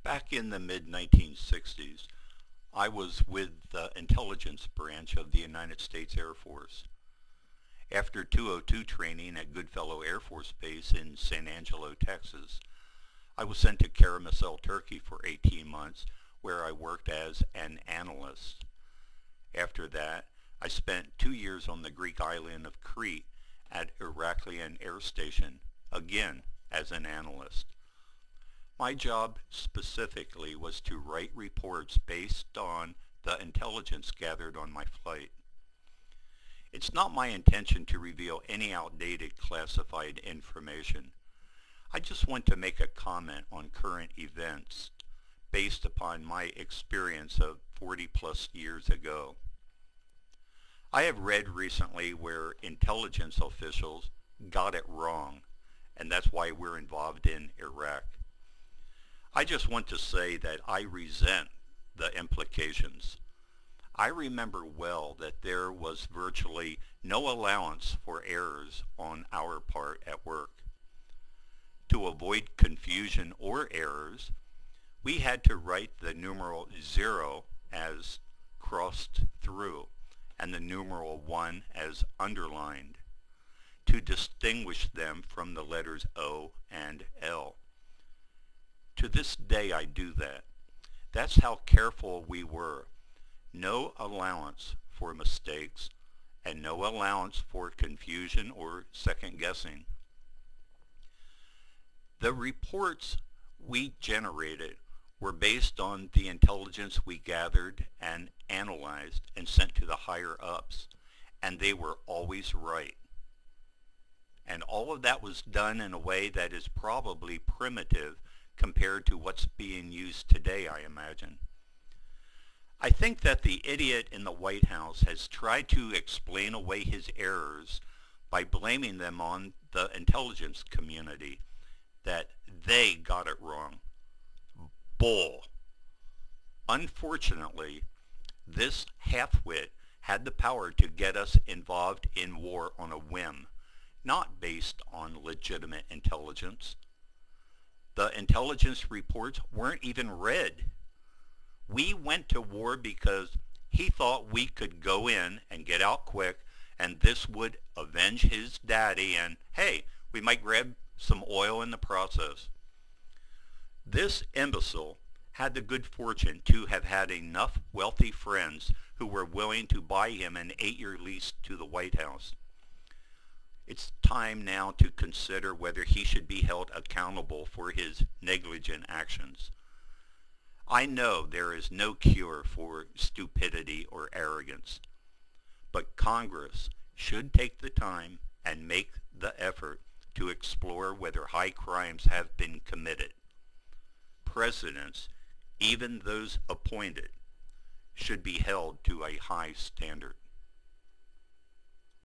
Back in the mid-1960s, I was with the intelligence branch of the United States Air Force. After 202 training at Goodfellow Air Force Base in San Angelo, Texas, I was sent to Karamazov, Turkey for 18 months, where I worked as an analyst. After that, I spent 2 years on the Greek island of Crete at Heraklion Air Station, again as an analyst. My job specifically was to write reports based on the intelligence gathered on my flight. It's not my intention to reveal any outdated classified information. I just want to make a comment on current events based upon my experience of 40 plus years ago. I have read recently where intelligence officials got it wrong, and that's why we're involved in Iraq. I just want to say that I resent the implications. I remember well that there was virtually no allowance for errors on our part at work. To avoid confusion or errors, we had to write the numeral 0 as crossed through and the numeral 1 as underlined to distinguish them from the letters O and L. To this day I do that. That's how careful we were. No allowance for mistakes and no allowance for confusion or second guessing. The reports we generated were based on the intelligence we gathered and analyzed and sent to the higher ups, and they were always right. And all of that was done in a way that is probably primitive compared to what's being used today, I imagine. I think that the idiot in the White House has tried to explain away his errors by blaming them on the intelligence community, that they got it wrong. Bull. Unfortunately, this half-wit had the power to get us involved in war on a whim, not based on legitimate intelligence. The intelligence reports weren't even read. We went to war because he thought we could go in and get out quick, and this would avenge his daddy, and hey, we might grab some oil in the process. This imbecile had the good fortune to have had enough wealthy friends who were willing to buy him an 8-year lease to the White House. It's time now to consider whether he should be held accountable for his negligent actions. I know there is no cure for stupidity or arrogance, but Congress should take the time and make the effort to explore whether high crimes have been committed. Presidents, even those appointed, should be held to a high standard.